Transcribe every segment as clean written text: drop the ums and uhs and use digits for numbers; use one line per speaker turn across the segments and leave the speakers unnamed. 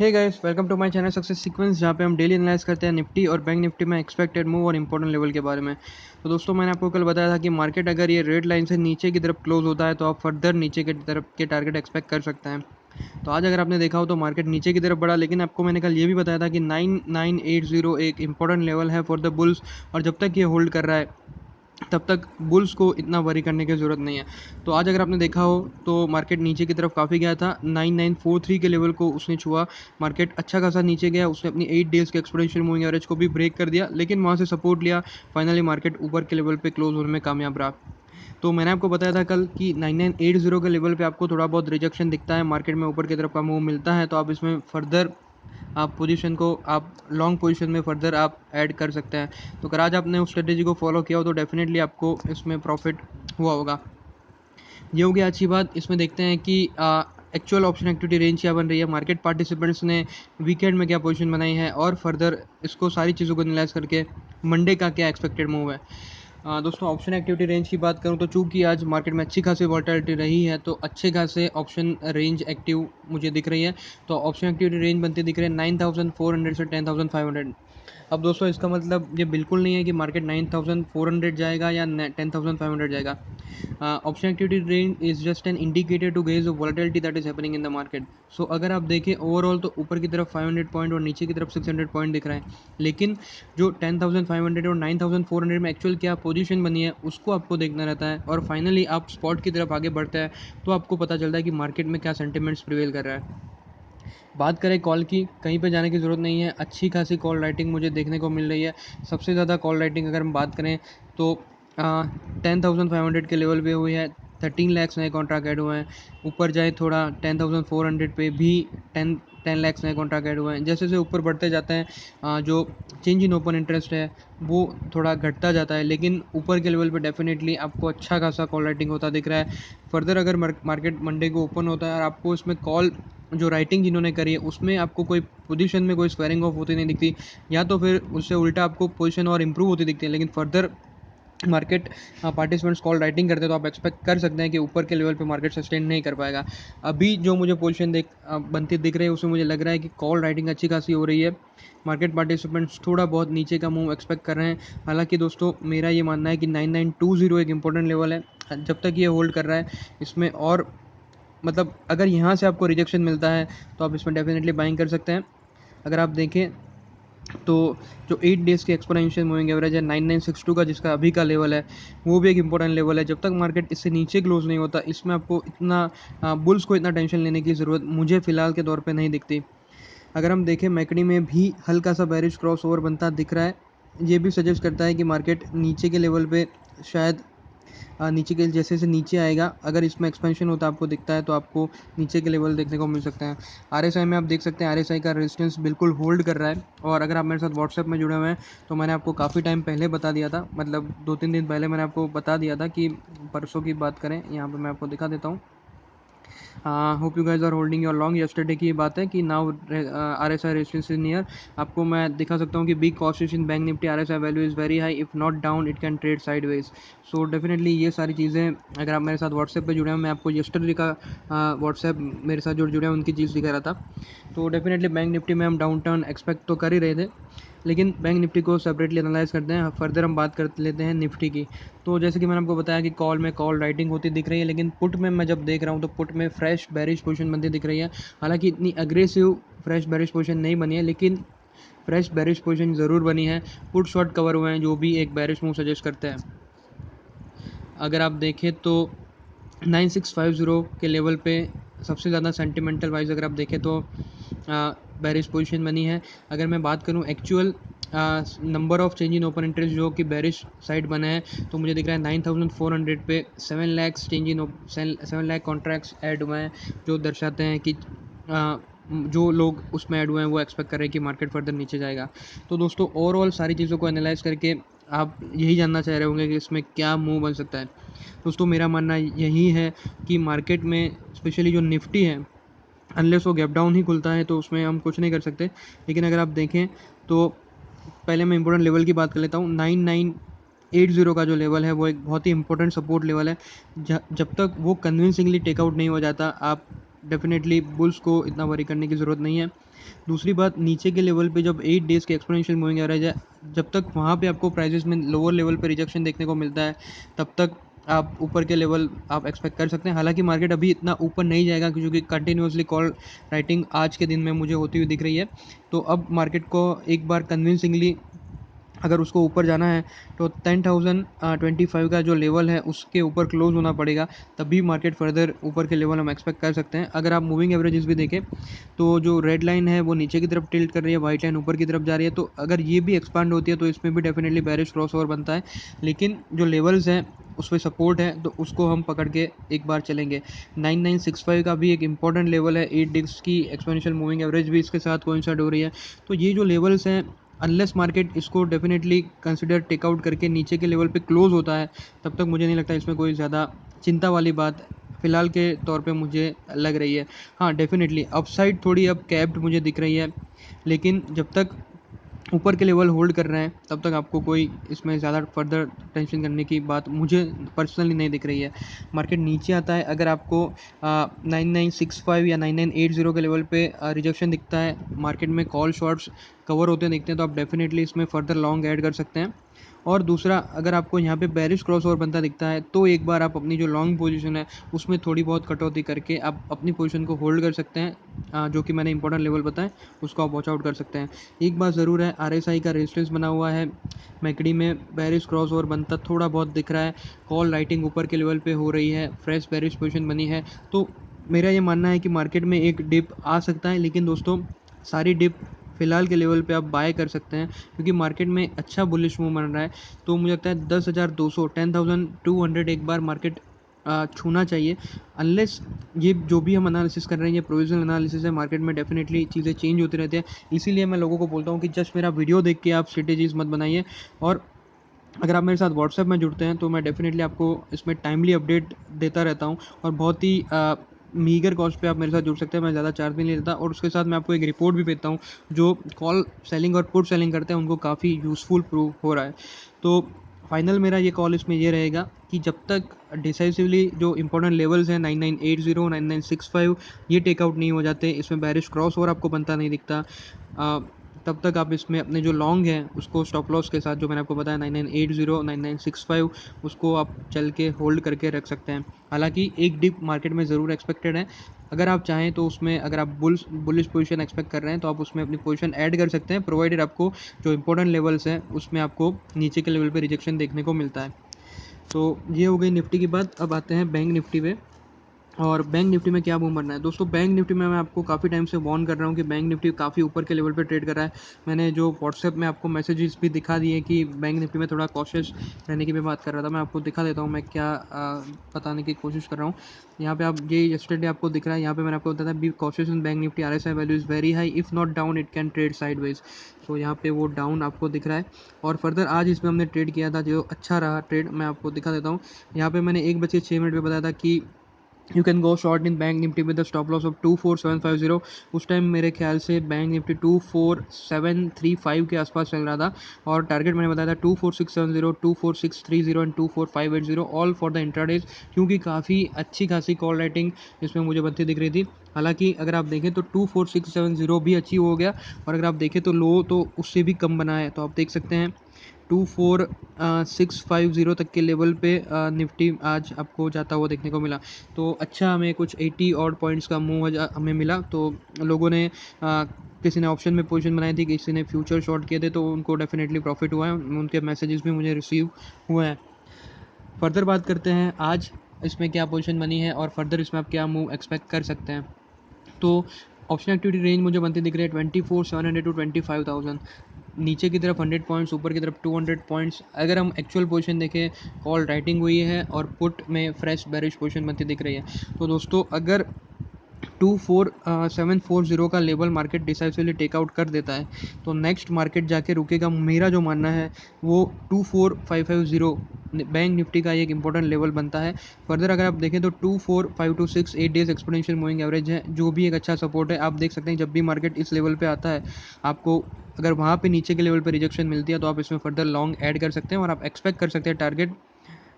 Hey guys, welcome to my channel success sequence, जहाँ पे हम डेली एनालाइज करते हैं निफ्टी और बैंक निफ्टी में एक्सपेक्टेड मूव और इंपॉर्टेंट लेवल के बारे में। तो दोस्तों, मैंने आपको कल बताया था कि मार्केट अगर ये रेड लाइन से नीचे की तरफ क्लोज होता है तो आप फर्दर नीचे की तरफ के टारगेट एक्सपेक्ट कर सकते हैं। तो आज अगर आपने देखा हो तो मार्केट नीचे की तरफ बढ़ा, लेकिन आपको मैंने कल ये भी बताया था कि 9980 एक इंपॉर्टेंट लेवल है फॉर द बुल्स, और जब तक ये होल्ड कर रहा है तब तक बुल्स को इतना वरी करने की ज़रूरत नहीं है। तो आज अगर आपने देखा हो तो मार्केट नीचे की तरफ काफ़ी गया था, 9943 के लेवल को उसने छुआ। मार्केट अच्छा खासा नीचे गया, उसने अपनी 8 डेज़ के एक्सपोनेंशियल मूविंग एवरेज को भी ब्रेक कर दिया, लेकिन वहाँ से सपोर्ट लिया। फाइनली मार्केट ऊपर के लेवल पे क्लोज होने में कामयाब रहा। तो मैंने आपको बताया था कल कि 9980 के लेवल पे आपको थोड़ा बहुत रिजेक्शन दिखता है, मार्केट में ऊपर की तरफ का मूव मिलता है तो आप इसमें फर्दर आप पोजीशन को आप लॉन्ग पोजीशन में फर्दर आप ऐड कर सकते हैं। तो अगर आज आपने उस स्ट्रेटेजी को फॉलो किया हो तो डेफिनेटली आपको इसमें प्रॉफिट हुआ होगा। ये हो गया अच्छी बात। इसमें देखते हैं कि एक्चुअल ऑप्शन एक्टिविटी रेंज क्या बन रही है, मार्केट पार्टिसिपेंट्स ने वीकेंड में क्या पोजीशन बनाई है, और फर्दर इसको सारी चीज़ों को एनालाइज करके मंडे का क्या एक्सपेक्टेड मूव है। दोस्तों, ऑप्शन एक्टिविटी रेंज की बात करूं तो चूंकि आज मार्केट में अच्छी खासी वॉलेटिलिटी रही है तो अच्छे खासे ऑप्शन रेंज एक्टिव मुझे दिख रही है। तो ऑप्शन एक्टिविटी रेंज बनते दिख रहे हैं 9400 से 10500। अब दोस्तों, इसका मतलब ये बिल्कुल नहीं है कि मार्केट 9400 जाएगा या 10500 जाएगा। Option activity range is just an indicator to gauge the volatility that is happening in the market. So अगर आप देखें ओवरऑल तो ऊपर की तरफ 500 पॉइंट और नीचे की तरफ 600 पॉइंट दिख रहे हैं, लेकिन जो 10500 और 9400 में एक्चुअल क्या पोजीशन बनी है उसको आपको देखना रहता है, और फाइनली आप स्पॉट की तरफ आगे बढ़ते हैं तो आपको पता चलता है कि मार्केट में क्या सेंटिमेंट्स प्रिवेल कर रहा है। बात करें कॉल की, कहीं पे जाने की ज़रूरत नहीं है, अच्छी खासी कॉल राइटिंग मुझे देखने को मिल रही है। सबसे ज़्यादा कॉल राइटिंग अगर हम बात करें तो 10,500 के लेवल पे हुई है, 13 लाख नए कॉन्ट्रैक्ट ऐड हुए हैं। ऊपर जाए थोड़ा 10,400 पे भी 10 लाख नए कॉन्ट्रैक्ट ऐड हुए हैं। जैसे जैसे ऊपर बढ़ते जाते हैं जो चेंज इन ओपन इंटरेस्ट है वो थोड़ा घटता जाता है, लेकिन ऊपर के लेवल पे डेफिनेटली आपको अच्छा खासा कॉल राइटिंग होता दिख रहा है। फर्दर अगर मार्केट मंडे को ओपन होता है और आपको इसमें कॉल जो राइटिंग जिन्होंने करी है उसमें आपको कोई पोजीशन में कोई स्क्वायरिंग ऑफ होती नहीं दिखती, या तो फिर उससे उल्टा आपको पोजीशन और इंप्रूव होती दिखती है, लेकिन further market participants call writing करते हैं तो आप एक्सपेक्ट कर सकते हैं कि ऊपर के लेवल पे मार्केट सस्टेन नहीं कर पाएगा। अभी जो मुझे पोजीशन बनती दिख रही है उसमें मुझे लग रहा है कि कॉल राइटिंग अच्छी खासी हो रही है। मार्केट पार्टिसिपेंट्स थोड़ा बहुत नीचे का मूव एक्सपेक्ट कर रहे हैं। हालांकि दोस्तों, मेरा ये मानना है कि 9920 एक इंपॉर्टेंट लेवल है। जब तक ये होल्ड कर रहा है इसमें, और मतलब अगर यहाँ से आपको रिजेक्शन मिलता है तो आप इसमें डेफिनेटली बाइंग कर सकते हैं। अगर आप देखें तो जो 8 डेज़ की एक्सपोनेंशियल मूविंग एवरेज है 9962 का, जिसका अभी का लेवल है, वो भी एक इंपॉर्टेंट लेवल है। जब तक मार्केट इससे नीचे क्लोज नहीं होता इसमें आपको इतना बुल्स को इतना टेंशन लेने की ज़रूरत मुझे फ़िलहाल के दौर पे नहीं दिखती। अगर हम देखें मैकडी में भी हल्का सा बेरिश क्रॉस ओवर बनता दिख रहा है। ये भी सजेस्ट करता है कि मार्केट नीचे के लेवल पे शायद नीचे के जैसे जैसे नीचे आएगा, अगर इसमें एक्सपेंशन होता आपको दिखता है तो आपको नीचे के लेवल देखने को मिल सकते हैं। आरएसआई में आप देख सकते हैं आरएसआई का रेजिस्टेंस बिल्कुल होल्ड कर रहा है। और अगर आप मेरे साथ व्हाट्सएप में जुड़े हुए हैं तो मैंने आपको काफ़ी टाइम पहले बता दिया था, मतलब 2-3 दिन पहले मैंने आपको बता दिया था कि परसों की बात करें, यहाँ पर मैं आपको दिखा देता हूँ। Hope you guys are holding your long. Yesterday की बात है कि now R S I resistance is near. आपको मैं दिखा सकता हूँ कि big cost in bank Nifty, R S I value is very high, if not down it can trade sideways. So definitely ये सारी चीज़ें, अगर आप मेरे साथ व्हाट्सएप पे जुड़े हैं, मैं आपको येस्टरडे का व्हाट्सएप मेरे साथ जो जुड़े हैं उनकी चीज़ दिखा रहा था। तो डेफिनेटली बैंक निफ्टी में हम डाउन टर्न एक्सपेक्ट तो कर ही रहे थे, लेकिन बैंक निफ्टी को सेपरेटली एनालाइज करते हैं। फर्दर हम बात कर लेते हैं निफ्टी की। तो जैसे कि मैंने आपको बताया कि कॉल में कॉल राइटिंग होती दिख रही है, लेकिन पुट में मैं जब देख रहा हूँ तो पुट में फ्रेश बेरिश पोजीशन बनती दिख रही है। हालांकि इतनी अग्रेसिव फ्रेश बेरिश पोजीशन नहीं बनी है, लेकिन फ्रेश बेरिश पोजीशन ज़रूर बनी है। पुट शॉर्ट कवर हुए हैं जो भी एक बेरिश मूव सजेस्ट करते हैं। अगर आप देखें तो 9650 के लेवल पे सबसे ज़्यादा सेंटिमेंटल वाइज अगर आप देखें तो बेरिश पोजीशन बनी है। अगर मैं बात करूं actual number of change in open interest जो कि बेरिश साइड बना है, तो मुझे दिख रहा है 9400 पे 7 lakh change in 7 lakh contracts add हुए हैं, जो दर्शाते हैं कि जो लोग उसमें ऐड हुए हैं वो एक्सपेक्ट कर रहे हैं कि मार्केट फर्दर नीचे जाएगा। तो दोस्तों, ओवरऑल सारी चीज़ों को एनालाइज करके आप यही जानना चाह रहे होंगे कि इसमें क्या मूव बन सकता है। दोस्तों, मेरा मानना यही है कि मार्केट में स्पेशली जो निफ्टी है, अनलेस वो गैप डाउन ही खुलता है तो उसमें हम कुछ नहीं कर सकते। लेकिन अगर आप देखें तो पहले मैं इंपॉर्टेंट लेवल की बात कर लेता हूँ। 9980 का जो लेवल है वो एक बहुत ही इंपॉर्टेंट सपोर्ट लेवल है। जब तक वो कन्विंसिंगली टेकआउट नहीं हो जाता, आप डेफिनेटली बुल्स को इतना वरी करने की ज़रूरत नहीं है। दूसरी बात, नीचे के लेवल पे जब 8 डेज़ के एक्सपोनेंशियल मूविंग एवरेज है, जब तक वहाँ पे आपको प्राइसेस में लोअर लेवल पे रिजेक्शन देखने को मिलता है, तब तक आप ऊपर के लेवल आप एक्सपेक्ट कर सकते हैं। हालाँकि मार्केट अभी इतना ऊपर नहीं जाएगा क्योंकि कंटिन्यूअसली कॉल राइटिंग आज के दिन में मुझे होती हुई दिख रही है। तो अब मार्केट को एक बार कन्विंसिंगली अगर उसको ऊपर जाना है तो 10,025 का जो लेवल है उसके ऊपर क्लोज होना पड़ेगा, तभी मार्केट फर्दर ऊपर के लेवल हम एक्सपेक्ट कर सकते हैं। अगर आप मूविंग एवरेजेस भी देखें तो जो रेड लाइन है वो नीचे की तरफ टिल्ट कर रही है, वाइट लाइन ऊपर की तरफ जा रही है, तो अगर ये भी एक्सपांड होती है तो इसमें भी डेफिनेटली बेरिश क्रॉसओवर बनता है। लेकिन जो लेवल्स हैं उस पर सपोर्ट है तो उसको हम पकड़ के एक बार चलेंगे। 9965 का भी एक इंपॉर्टेंट लेवल है, 8 डिक्स की एक्सपोनेंशियल मूविंग एवरेज भी इसके साथ कोइंसाइड हो रही है। तो ये जो लेवल्स हैं, अनलेस मार्केट इसको डेफिनेटली कंसिडर टेकआउट करके नीचे के लेवल पे क्लोज होता है, तब तक मुझे नहीं लगता इसमें कोई ज़्यादा चिंता वाली बात फ़िलहाल के तौर पे मुझे लग रही है। हाँ, डेफिनेटली अपसाइड थोड़ी अब कैप्ड मुझे दिख रही है, लेकिन जब तक ऊपर के लेवल होल्ड कर रहे हैं तब तक आपको कोई इसमें ज़्यादा फर्दर टेंशन करने की बात मुझे पर्सनली नहीं दिख रही है। मार्केट नीचे आता है, अगर आपको 9965 या 9980 के लेवल पे रिजेक्शन दिखता है, मार्केट में कॉल शॉर्ट्स कवर होते दिखते हैं, तो आप डेफिनेटली इसमें फर्दर लॉन्ग ऐड कर सकते हैं। और दूसरा, अगर आपको यहाँ पे बेरिश क्रॉस ओवर बनता दिखता है तो एक बार आप अपनी जो लॉन्ग पोजीशन है उसमें थोड़ी बहुत कटौती करके आप अपनी पोजीशन को होल्ड कर सकते हैं। जो कि मैंने इंपॉर्टेंट लेवल बताए उसको आप वॉच आउट कर सकते हैं। एक बात ज़रूर है, आरएसआई का रेजिस्टेंस बना हुआ है, मैकडी में बेरिश क्रॉस ओवर बनता थोड़ा बहुत दिख रहा है, कॉल राइटिंग ऊपर के लेवल पे हो रही है, फ्रेश बेरिश पोजीशन बनी है। तो मेरा ये मानना है कि मार्केट में एक डिप आ सकता है, लेकिन दोस्तों सारी डिप फ़िलहाल के लेवल पे आप बाय कर सकते हैं क्योंकि मार्केट में अच्छा बुलिश मूव बन रहा है। तो मुझे लगता है 10,200 10,200 एक बार मार्केट छूना चाहिए। अनलेस ये जो भी हम एनालिसिस कर रहे हैं ये प्रोविजनल एनालिसिस है, मार्केट में डेफिनेटली चीज़ें चेंज होती रहती है। इसीलिए मैं लोगों को बोलता हूँ कि जस्ट मेरा वीडियो देख के आप स्ट्रेटेजीज मत बनाइए। और अगर आप मेरे साथ व्हाट्सएप में जुड़ते हैं तो मैं डेफिनेटली आपको इसमें टाइमली अपडेट देता रहता हूँ और बहुत ही मीगर कॉस्ट पे आप मेरे साथ जुड़ सकते हैं। मैं ज़्यादा चार्ज भी नहीं लेता और उसके साथ मैं आपको एक रिपोर्ट भी भेजता हूँ जो कॉल सेलिंग और पुट सेलिंग करते हैं उनको काफ़ी यूज़फुल प्रूव हो रहा है। तो फाइनल मेरा ये कॉल इसमें ये रहेगा कि जब तक डिसाइसिवली जो इंपॉर्टेंट लेवल्स हैं 9980 9965 ये टेकआउट नहीं हो जाते, इसमें बैरिश क्रॉस ओवर आपको बनता नहीं दिखता, तब तक आप इसमें अपने जो लॉन्ग हैं उसको स्टॉप लॉस के साथ जो मैंने आपको बताया 9980 9965 उसको आप चल के होल्ड करके रख सकते हैं। हालांकि एक डिप मार्केट में ज़रूर एक्सपेक्टेड है। अगर आप चाहें तो उसमें, अगर आप बुलिश पोजीशन एक्सपेक्ट कर रहे हैं तो आप उसमें अपनी पोजीशन ऐड कर सकते हैं, प्रोवाइडेड आपको जो इंपॉर्टेंट लेवल्स हैं उसमें आपको नीचे के लेवल पे रिजेक्शन देखने को मिलता है। तो ये हो गई निफ्टी की बात। अब आते हैं बैंक निफ्टी पे। और बैंक निफ्टी में क्या मूव बनना है दोस्तों। बैंक निफ्टी में मैं आपको काफ़ी टाइम से वार्न कर रहा हूँ कि बैंक निफ्टी काफ़ी ऊपर के लेवल पे ट्रेड कर रहा है। मैंने जो व्हाट्सएप में आपको मैसेजेस भी दिखा दिए कि बैंक निफ्टी में थोड़ा कॉशियस रहने की भी बात कर रहा था। मैं आपको दिखा देता हूँ मैं क्या बताने की कोशिश कर रहा हूँ। यहाँ पे आप ये यस्टरडे आपको दिख रहा है, यहाँ पे मैंने आपको बताया था be cautious in bank Nifty, RSI value is very high, if not down it can trade sideways. तो यहाँ पे वो डाउन आपको दिख रहा है। और फर्दर आज इसमें हमने ट्रेड किया था जो अच्छा रहा ट्रेड, मैं आपको दिखा देता हूँ। यहाँ पे मैंने 1:06 पे बताया था कि you can go short in bank Nifty with the stop loss of 24750। उस टाइम मेरे ख्याल से बैंक निफ्टी 24735 के आसपास चल रहा था और टारगेट मैंने बताया था 24670 24630 एंड 24580 ऑल फॉर द इंट्राडेज, क्योंकि काफ़ी अच्छी खासी कॉल राइटिंग इसमें मुझे बनती दिख रही थी। हालांकि अगर आप देखें तो 24670 भी अच्छी हो गया और अगर आप देखें तो लो तो उससे भी कम बना है। तो आप देख सकते हैं 24650 तक के लेवल पे निफ्टी आज आपको जाता हुआ देखने को मिला। तो अच्छा, हमें कुछ 80 ऑड पॉइंट्स का मूव हमें मिला। तो लोगों ने किसी ने ऑप्शन में पोजीशन बनाई थी, किसी ने फ्यूचर शॉर्ट किए थे, तो उनको डेफिनेटली प्रॉफिट हुआ है, उनके मैसेजेस भी मुझे रिसीव हुए हैं। फर्दर बात करते हैं आज इसमें क्या पोजीशन बनी है और फर्दर इसमें आप क्या मूव एक्सपेक्ट कर सकते हैं। तो ऑप्शन एक्टिविटी रेंज मुझे बनती दिख रही है 24,700 टू 25,000। नीचे की तरफ 100 पॉइंट्स, ऊपर की तरफ 200 पॉइंट्स। अगर हम एक्चुअल पोजीशन देखें, कॉल राइटिंग हुई है और पुट में फ्रेश बेरिश पोजीशन बनती दिख रही है। तो दोस्तों अगर 24740 का लेवल मार्केट डिसाइसिवली टेकआउट कर देता है तो नेक्स्ट मार्केट जाके रुकेगा, मेरा जो मानना है वो 24550 बैंक निफ्टी का एक इंपॉर्टेंट लेवल बनता है। फर्दर अगर आप देखें तो 24526 8 डेज एक्सपोनेंशियल मूविंग एवरेज है जो भी एक अच्छा सपोर्ट है। आप देख सकते हैं जब भी मार्केट इस लेवल पे आता है, आपको अगर वहाँ पे नीचे के लेवल पे रिजेक्शन मिलती है तो आप इसमें फर्दर लॉन्ग ऐड कर सकते हैं और आप एक्सपेक्ट कर सकते हैं टारगेट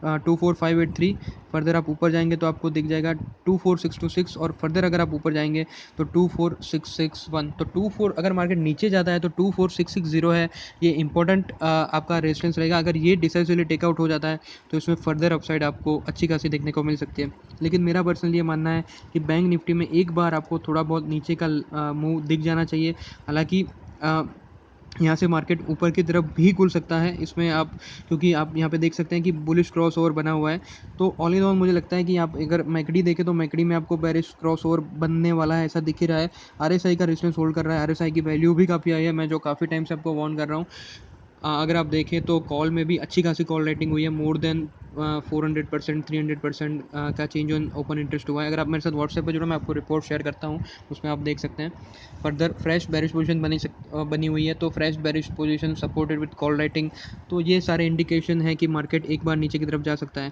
24,583। फर्दर आप ऊपर जाएंगे तो आपको दिख जाएगा 24,626, और फर्दर अगर आप ऊपर जाएंगे तो 24,661। तो 24 अगर मार्केट नीचे जाता है तो 24,660 है, ये इंपॉर्टेंट आपका रेजिस्टेंस रहेगा। अगर ये डिसाइसिवली टेकआउट हो जाता है तो इसमें फर्दर अपसाइड आपको अच्छी खासी देखने को मिल सकती है। लेकिन मेरा पर्सनली ये मानना है कि बैंक निफ्टी में एक बार आपको थोड़ा बहुत नीचे का मूव दिख जाना चाहिए। हालांकि यहाँ से मार्केट ऊपर की तरफ भी खुल सकता है इसमें आप, क्योंकि आप यहाँ पे देख सकते हैं कि बुलिश क्रॉस ओवर बना हुआ है। तो ऑल इन ऑल मुझे लगता है कि आप अगर मैकडी देखें तो मैकडी में आपको बेरिश क्रॉस ओवर बनने वाला है, ऐसा दिख ही रहा है। आरएसआई का रेजिस्टेंस होल्ड कर रहा है, आरएसआई की वैल्यू भी काफ़ी आई है, मैं जो काफ़ी टाइम से आपको वार्न कर रहा हूँ। अगर आप देखें तो कॉल में भी अच्छी खासी कॉल रेटिंग हुई है, मोर देन 400%, 300% का चेंज ऑन ओपन इंटरेस्ट हुआ है। अगर आप मेरे साथ व्हाट्सएप पे जुड़ो, मैं आपको रिपोर्ट शेयर करता हूँ, उसमें आप देख सकते हैं। फर्दर फ्रेश बेरिश पोजीशन बनी हुई है, तो fresh bearish position supported with call writing. तो ये सारे इंडिकेशन है कि मार्केट एक बार नीचे की तरफ जा सकता है।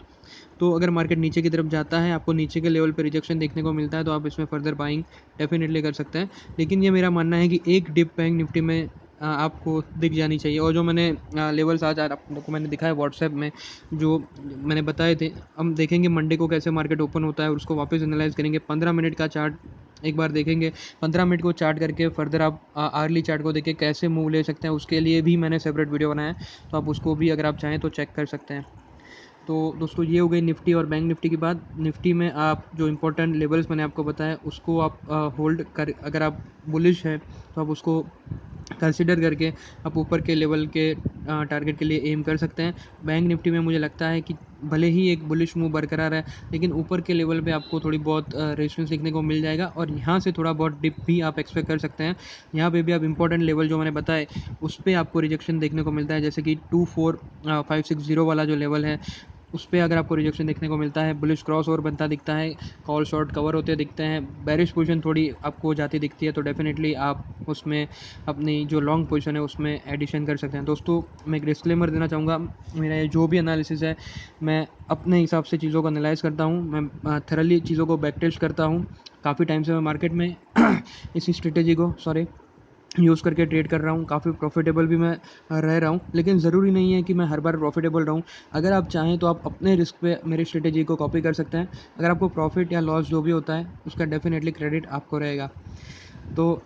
तो अगर मार्केट नीचे की तरफ जाता है, आपको नीचे के लेवल पे रिजेक्शन देखने को मिलता है, तो आप इसमें फर्दर बाइंग डेफिनेटली कर सकते हैं। लेकिन ये मेरा मानना है कि एक डिप बैंक निफ्टी में आपको दिख जानी चाहिए। और जो मैंने लेवल्स आज आपको मैंने दिखाया व्हाट्सएप में, जो मैंने बताए थे, हम देखेंगे मंडे को कैसे मार्केट ओपन होता है और उसको वापस एनालाइज करेंगे। 15 मिनट का चार्ट एक बार देखेंगे, 15 मिनट को चार्ट करके फर्दर आप आर्ली चार्ट को देख के कैसे मूव ले सकते हैं, उसके लिए भी मैंने सेपरेट वीडियो बनाया है, तो आप उसको भी अगर आप चाहें तो चेक कर सकते हैं। तो दोस्तों ये हो गई निफ्टी और बैंक निफ्टी की बात। निफ्टी में आप जो इंपॉर्टेंट लेवल्स मैंने आपको बताया उसको आप होल्ड कर, अगर आप बुलिश हैं तो आप उसको कंसिडर करके आप ऊपर के लेवल के टारगेट के लिए एम कर सकते हैं। बैंक निफ्टी में मुझे लगता है कि भले ही एक बुलिश मूव बरकरार है, लेकिन ऊपर के लेवल पे आपको थोड़ी बहुत रेजिस्टेंस देखने को मिल जाएगा, और यहाँ से थोड़ा बहुत डिप भी आप एक्सपेक्ट कर सकते हैं। यहाँ पे भी आप इंपॉर्टेंट लेवल जो मैंने बताए उस पर आपको रिजेक्शन देखने को मिलता है, जैसे कि 24,560 वाला जो लेवल है उस पर अगर आपको रिजेक्शन देखने को मिलता है, बुलिश क्रॉस ओवर बनता दिखता है, कॉल शॉर्ट कवर होते दिखते हैं, बेरिश पोजीशन थोड़ी आपको जाती दिखती है, तो डेफिनेटली आप उसमें अपनी जो लॉन्ग पोजीशन है उसमें एडिशन कर सकते हैं। दोस्तों मैं एक डिस्क्लेमर देना चाहूँगा, मेरा ये जो भी एनालिसिस है मैं अपने हिसाब से चीज़ों को एनालाइज करता हूँ, मैं थरली चीज़ों को बैक टेस्ट करता हूँ। काफ़ी टाइम से मैं मार्केट में इसी स्ट्रेटेजी को यूज़ करके ट्रेड कर रहा हूँ, काफ़ी प्रॉफिटेबल भी मैं रह रहा हूँ। लेकिन ज़रूरी नहीं है कि मैं हर बार प्रॉफिटेबल रहूँ। अगर आप चाहें तो आप अपने रिस्क पे मेरी स्ट्रेटेजी को कॉपी कर सकते हैं। अगर आपको प्रॉफिट या लॉस जो भी होता है उसका डेफिनेटली क्रेडिट आपको रहेगा। तो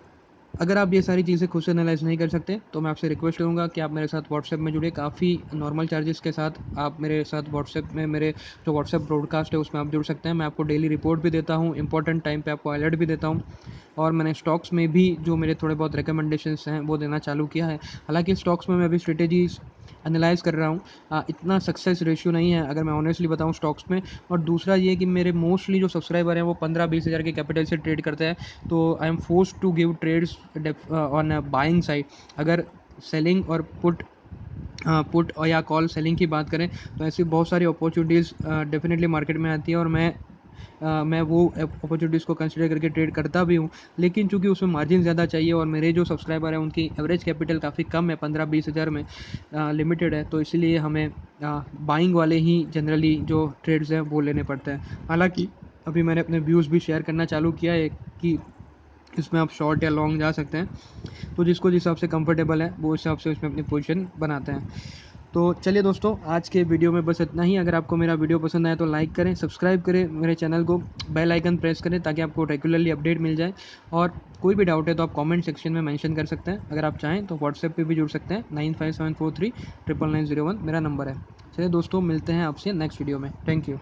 अगर आप ये सारी चीज़ें खुद से एनालाइज़ नहीं कर सकते तो मैं आपसे रिक्वेस्ट करूँगा कि आप मेरे साथ व्हाट्सएप में जुड़े। काफ़ी नॉर्मल चार्जेस के साथ आप मेरे साथ व्हाट्सएप में, मेरे जो व्हाट्सएप ब्रॉडकास्ट है उसमें आप जुड़ सकते हैं। मैं आपको डेली रिपोर्ट भी देता हूँ, इंपॉर्टेंट टाइम पे आपको अलर्ट भी देता हूँ, और मैंने स्टॉक्स में भी जो मेरे थोड़े बहुत रिकमेंडेशंस हैं वो देना चालू किया है। हालांकि स्टॉक्स में मैं अभी स्ट्रेटेजीज एनालाइज़ कर रहा हूँ, इतना सक्सेस रेशियो नहीं है अगर मैं ऑनेस्टली बताऊँ स्टॉक्स में। और दूसरा ये कि मेरे मोस्टली जो सब्सक्राइबर हैं वो 15-20 हज़ार के कैपिटल से ट्रेड करते हैं, तो I am force to give trades on buying side. अगर सेलिंग और पुट और या कॉल सेलिंग की बात करें तो ऐसी बहुत सारी अपॉर्चुनिटीज़ डेफिनेटली मार्केट में आती है, और मैं वो अपॉर्चुनिटीज़ को कंसिडर करके ट्रेड करता भी हूँ। लेकिन चूंकि उसमें मार्जिन ज़्यादा चाहिए और मेरे जो सब्सक्राइबर हैं उनकी एवरेज कैपिटल काफ़ी कम है, 15-20 हज़ार में लिमिटेड है, तो इसलिए हमें बाइंग वाले ही जनरली जो ट्रेड्स हैं वो लेने पड़ते हैं। हालांकि अभी मैंने अपने व्यूज़ भी शेयर करना चालू किया है कि इसमें आप शॉर्ट या लॉन्ग जा सकते हैं, तो जिसको जिस हिसाब से कंफर्टेबल है वो हिसाब से उसमें अपनी पोजीशन बनाते हैं। तो चलिए दोस्तों, आज के वीडियो में बस इतना ही। अगर आपको मेरा वीडियो पसंद आए तो लाइक करें, सब्सक्राइब करें मेरे चैनल को, बेल आइकन प्रेस करें ताकि आपको रेगुलरली अपडेट मिल जाए। और कोई भी डाउट है तो आप कमेंट सेक्शन में मेंशन कर सकते हैं। अगर आप चाहें तो व्हाट्सएप पे भी जुड़ सकते हैं, 9574399901 मेरा नंबर है। चलिए दोस्तों, मिलते हैं आपसे नेक्स्ट वीडियो में। Thank you.